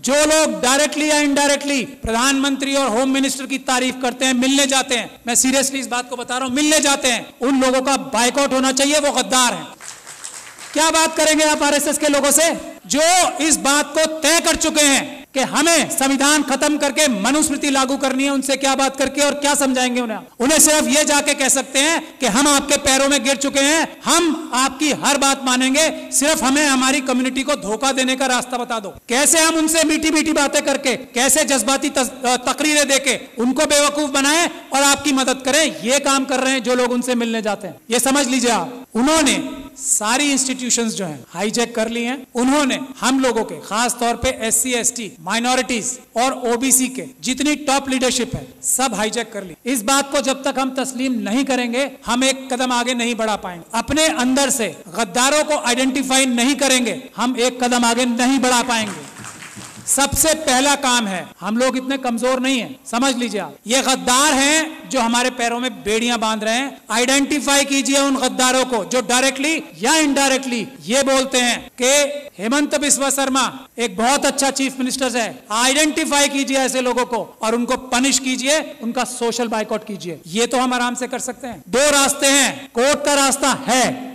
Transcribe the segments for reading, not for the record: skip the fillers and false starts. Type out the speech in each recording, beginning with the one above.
जो लोग डायरेक्टली या इनडायरेक्टली प्रधानमंत्री और होम मिनिस्टर की तारीफ करते हैं, मिलने जाते हैं, मैं सीरियसली इस बात को बता रहा हूं, मिलने जाते हैं, उन लोगों का बायकॉट होना चाहिए, वो गद्दार हैं। क्या बात करेंगे आप आरएसएस के लोगों से जो इस बात को तय कर चुके हैं कि हमें संविधान खत्म करके मनुस्मृति लागू करनी है? उनसे क्या बात करके और क्या समझाएंगे उन्हें? उन्हें सिर्फ ये जाके कह सकते हैं कि हम आपके पैरों में गिर चुके हैं, हम आपकी हर बात मानेंगे, सिर्फ हमें हमारी कम्युनिटी को धोखा देने का रास्ता बता दो। कैसे हम उनसे मीठी मीठी बातें करके, कैसे जज्बाती तकरीरें देके उनको बेवकूफ बनाएं और आपकी मदद करें, ये काम कर रहे हैं जो लोग उनसे मिलने जाते हैं। ये समझ लीजिए आप, उन्होंने सारी इंस्टीट्यूशंस जो हैं हाईजैक कर ली हैं। उन्होंने हम लोगों के, खास तौर पे एससी एसटी, माइनॉरिटीज और ओबीसी के जितनी टॉप लीडरशिप है सब हाईजैक कर ली। इस बात को जब तक हम तस्लीम नहीं करेंगे हम एक कदम आगे नहीं बढ़ा पाएंगे। अपने अंदर से गद्दारों को आइडेंटिफाई नहीं करेंगे हम एक कदम आगे नहीं बढ़ा पाएंगे। सबसे पहला काम है, हम लोग इतने कमजोर नहीं हैं, समझ लीजिए आप, ये गद्दार हैं जो हमारे पैरों में बेड़ियां बांध रहे हैं। आइडेंटिफाई कीजिए उन गद्दारों को जो डायरेक्टली या इनडायरेक्टली ये बोलते हैं कि हेमंत बिस्वा शर्मा एक बहुत अच्छा चीफ मिनिस्टर है। आइडेंटिफाई कीजिए ऐसे लोगों को और उनको पनिश कीजिए, उनका सोशल बाइकआउट कीजिए। ये तो हम आराम से कर सकते हैं। दो रास्ते हैं, कोर्ट का रास्ता है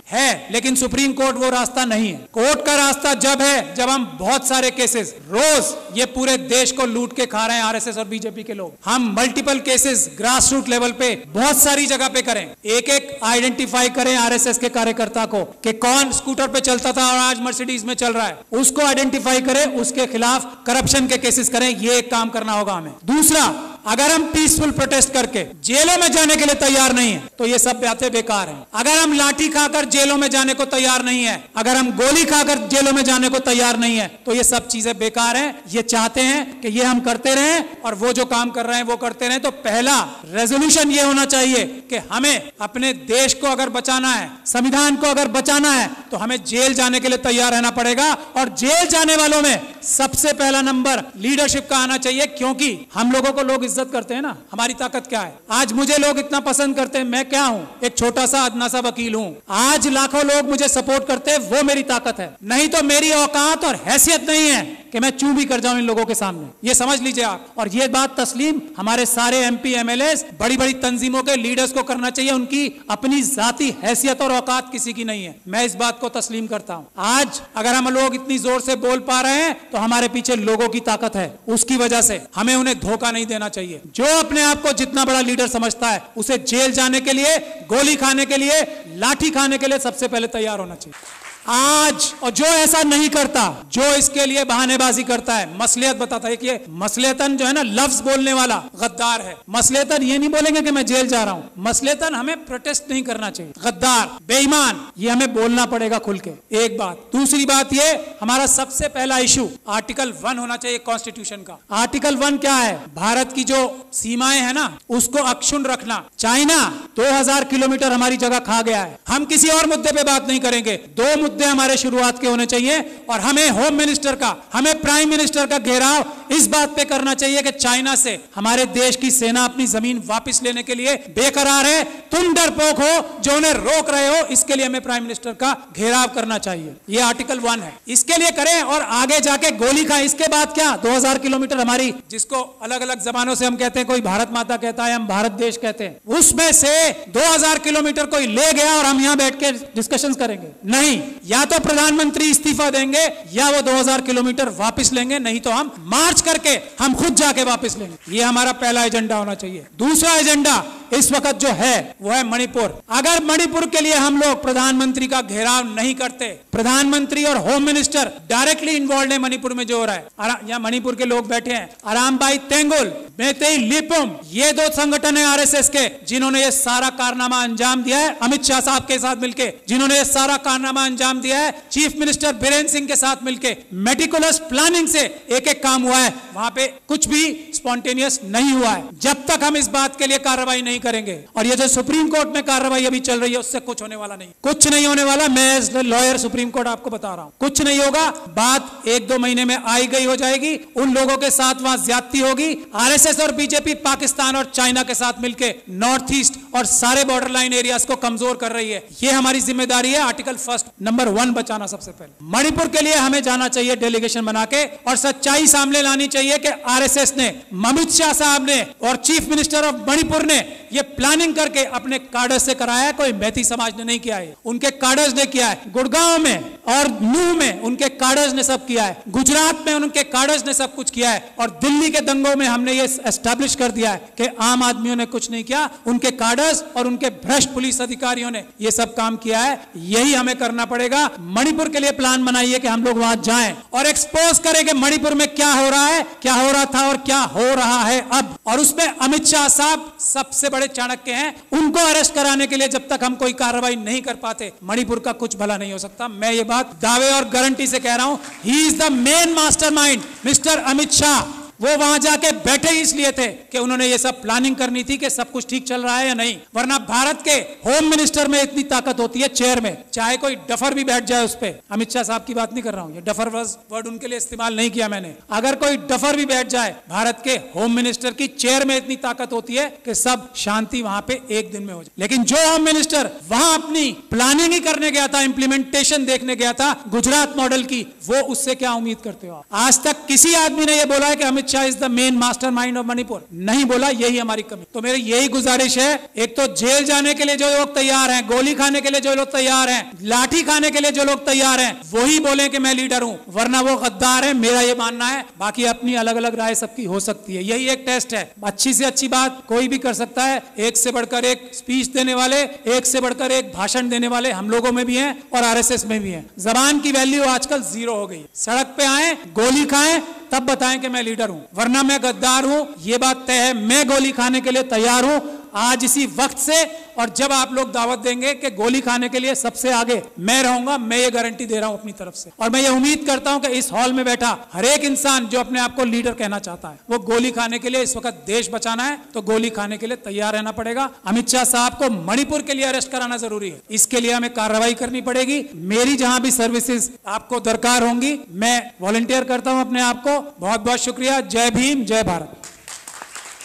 लेकिन सुप्रीम कोर्ट वो रास्ता नहीं है। कोर्ट का रास्ता जब है जब हम बहुत सारे केसेस, रोज ये पूरे देश को लूट के खा रहे हैं आरएसएस और बीजेपी के लोग, हम multiple cases grass root level पे बहुत सारी जगह पे करें, एक एक आइडेंटिफाई करें आरएसएस के कार्यकर्ता को कि कौन स्कूटर पे चलता था और आज मर्सिडीज में चल रहा है, उसको आइडेंटिफाई करें, उसके खिलाफ करप्शन के केसेस करें। ये एक काम करना होगा हमें। दूसरा, अगर हम पीसफुल प्रोटेस्ट करके जेलों में जाने के लिए तैयार नहीं है तो ये सब बातें बेकार हैं। अगर हम लाठी खाकर जेलों में जाने को तैयार नहीं है, अगर हम गोली खाकर जेलों में जाने को तैयार नहीं है तो ये सब चीजें बेकार हैं। ये चाहते हैं कि ये हम करते रहें और वो जो काम कर रहे हैं वो करते रहें। तो पहला रेजोल्यूशन ये होना चाहिए कि हमें अपने देश को अगर बचाना है, संविधान को अगर बचाना है तो हमें जेल जाने के लिए तैयार रहना पड़ेगा। और जेल जाने वालों में सबसे पहला नंबर लीडरशिप का आना चाहिए, क्योंकि हम लोगों को लोग इज्जत करते हैं ना, हमारी ताकत क्या है। आज मुझे लोग इतना पसंद करते हैं, मैं क्या हूं, एक छोटा सा अदना सा वकील हूं। आज लाखों लोग मुझे सपोर्ट करते हैं, वो मेरी ताकत है। नहीं तो मेरी औकात और हैसियत नहीं है कि मैं चू भी कर जाऊं इन लोगों के सामने। ये समझ लीजिए आप। और ये बात तस्लीम हमारे सारे एमपी एमएलए, बड़ी बड़ी तंजीमों के लीडर्स को करना चाहिए। उनकी अपनी जाती हैसियत और औकात किसी की नहीं है, मैं इस बात को तस्लीम करता हूं। आज अगर हम लोग इतनी जोर से बोल पा रहे हैं तो हमारे पीछे लोगों की ताकत है, उसकी वजह से हमें उन्हें धोखा नहीं देना चाहिए। जो अपने आप को जितना बड़ा लीडर समझता है उसे जेल जाने के लिए, गोली खाने के लिए, लाठी खाने के लिए सबसे पहले तैयार होना चाहिए आज। और जो ऐसा नहीं करता, जो इसके लिए बहानेबाजी करता है, मसलियत बताता है कि ये मसलियतन जो है ना, लफ्ज बोलने वाला गद्दार है। मसलियतन ये नहीं बोलेंगे कि मैं जेल जा रहा हूं, मसलियतन हमें प्रोटेस्ट नहीं करना चाहिए। गद्दार, बेईमान, ये हमें बोलना पड़ेगा खुल के। एक बात। दूसरी बात, ये हमारा सबसे पहला इशू आर्टिकल 1 होना चाहिए कॉन्स्टिट्यूशन का। आर्टिकल 1 क्या है? भारत की जो सीमाएं है ना उसको अक्षुण्ण रखना। चाइना 2000 किलोमीटर हमारी जगह खा गया है। हम किसी और मुद्दे पे बात नहीं करेंगे, दो मुद्दे हमारे शुरुआत के होने चाहिए। और हमें होम मिनिस्टर का, हमें प्राइम मिनिस्टर का घेराव इस बात पे करना चाहिए कि चाइना से हमारे देश की सेना अपनी जमीन वापस लेने के लिए बेकरार है। तुम डरपोक हो जो उन्हें रोक रहे हो, इसके लिए हमें प्राइम मिनिस्टर का घेराव करना चाहिए। ये आर्टिकल 1 है, इसके लिए करें। और आगे जाके गोली खाएं। इसके बाद क्या? 2000 किलोमीटर हमारी, जिसको अलग अलग जबानों से हम कहते हैं, कोई भारत माता कहता है, हम भारत देश कहते हैं, उसमें से 2000 किलोमीटर कोई ले गया और हम यहां बैठ के डिस्कशन करेंगे? नहीं। या तो प्रधानमंत्री इस्तीफा देंगे या वो 2000 किलोमीटर वापस लेंगे, नहीं तो हम मार्च करके हम खुद जाके वापस लेंगे। ये हमारा पहला एजेंडा होना चाहिए। दूसरा एजेंडा इस वक्त जो है वो है मणिपुर। अगर मणिपुर के लिए हम लोग प्रधानमंत्री का घेराव नहीं करते, प्रधानमंत्री और होम मिनिस्टर डायरेक्टली इन्वॉल्व है मणिपुर में जो हो रहा है, यहाँ मणिपुर के लोग बैठे हैं, अरामबाई तेंगुल, मेतेई लिपुम, ये दो संगठन है आरएसएस के जिन्होंने ये सारा कारनामा अंजाम दिया है, अमित शाह साहब के साथ मिलकर जिन्होंने ये सारा कारनामा अंजाम दिया है, चीफ मिनिस्टर बीरेन सिंह के साथ मिलकर मेटिकुलस प्लानिंग से एक एक काम हुआ है। वहां पे कुछ भी स्पॉन्टेनियस नहीं हुआ है। जब तक हम इस बात के लिए कार्रवाई नहीं करेंगे। और ये जो सुप्रीम कोर्ट में कार्रवाई अभी चल रही है उससे कुछ होने वाला नहीं, कुछ नहीं होने वाला। मैं एज लॉयर सुप्रीम कोर्ट आपको बता रहा हूं, कुछ नहीं होगा। बात 1-2 महीने में आई गई हो जाएगी। उन लोगों के साथ वहां ज्यादती होगी। आरएसएस और बीजेपी पाकिस्तान और चाइना के साथ मिलकर नॉर्थ ईस्ट और सारे बॉर्डर लाइन एरियाज को कमजोर कर रही है। ये हमारी जिम्मेदारी है। आर्टिकल 1 नंबर 1 बचाना सबसे पहले। मणिपुर के लिए हमें जाना चाहिए डेलीगेशन बना के, और सच्चाई सामने लानी चाहिए कि आरएसएस ने, अमित शाह साहब ने और चीफ मिनिस्टर ऑफ मणिपुर ने ये प्लानिंग करके अपने कार्डर्स से कराया है। कोई मैती समाज ने नहीं किया है, उनके कार्डर्स ने किया है। गुड़गांव में और नूह में उनके कार्डर्स ने सब किया है। गुजरात में उनके कार्डर्स ने सब कुछ किया है। और दिल्ली के दंगों में हमने ये एस्टैब्लिश कर दिया है कि आम आदमियों ने कुछ नहीं किया, उनके कार्डर्स और उनके भ्रष्ट पुलिस अधिकारियों ने ये सब काम किया है। यही हमें करना पड़ेगा। मणिपुर के लिए प्लान बनाइए कि हम लोग वहां जाएं और एक्सपोज करें कि मणिपुर में क्या हो रहा है, क्या हो रहा था और क्या हो रहा है अब। और उसमें अमित शाह साहब सबसे बड़े चाणक्य हैं। उनको अरेस्ट कराने के लिए जब तक हम कोई कार्रवाई नहीं कर पाते, मणिपुर का कुछ भला नहीं हो सकता। मैं ये बात दावे और गारंटी से कह रहा हूं। He is the main mastermind, mister Amit Shah. वो वहां जाके बैठे ही इसलिए थे कि उन्होंने ये सब प्लानिंग करनी थी कि सब कुछ ठीक चल रहा है या नहीं। वरना भारत के होम मिनिस्टर में इतनी ताकत होती है, चेयर में, चाहे कोई डफर भी बैठ जाए उस पे। अमित शाह साहब की बात नहीं कर रहा हूं, ये डफर वर्ड उनके लिए इस्तेमाल नहीं किया मैंने। अगर कोई डफर भी बैठ जाए, भारत के होम मिनिस्टर की चेयर में इतनी ताकत होती है कि सब शांति वहां पे एक दिन में हो जाए। लेकिन जो होम मिनिस्टर वहां अपनी प्लानिंग ही करने गया था, इंप्लीमेंटेशन देखने गया था गुजरात मॉडल की, वो उससे क्या उम्मीद करते हो? आज तक किसी आदमी ने यह बोला है कि Amit Shah is the main mastermind of Manipur? नहीं बोला। यही हमारी कमी। तो मेरी यही गुजारिश है, एक तो जेल जाने के लिए जो लोग तैयार हैं, गोली खाने के लिए जो लोग तैयार हैं, लाठी खाने के लिए जो लोग तैयार हैं, वही बोले कि मैं लीडर हूं, वरना वो गद्दार है। मेरा ये मानना है। बाकी अपनी अलग अलग राय सबकी हो सकती है। यही एक टेस्ट है। अच्छी से अच्छी बात कोई भी कर सकता है। एक से बढ़कर एक स्पीच देने वाले, एक से बढ़कर एक भाषण देने वाले हम लोगों में भी हैं और आरएसएस में भी हैं। जबान की वैल्यू आजकल 0 हो गई। सड़क पे आए, गोली खाएं, तब बताएं कि मैं लीडर हूं, वरना मैं गद्दार हूं। ये बात तय है। मैं गोली खाने के लिए तैयार हूं आज इसी वक्त से। और जब आप लोग दावत देंगे कि गोली खाने के लिए सबसे आगे मैं रहूंगा, मैं ये गारंटी दे रहा हूं अपनी तरफ से। और मैं ये उम्मीद करता हूं कि इस हॉल में बैठा हर एक इंसान जो अपने आप को लीडर कहना चाहता है, वो गोली खाने के लिए, इस वक्त देश बचाना है तो गोली खाने के लिए तैयार रहना पड़ेगा। अमित शाह साहब को मणिपुर के लिए अरेस्ट कराना जरूरी है। इसके लिए हमें कार्रवाई करनी पड़ेगी। मेरी जहां भी सर्विसेज आपको दरकार होंगी, मैं वॉलंटियर करता हूं अपने आप को। बहुत बहुत शुक्रिया। जय भीम, जय Bharat.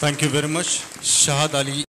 Thank you very much. Shahid Ali.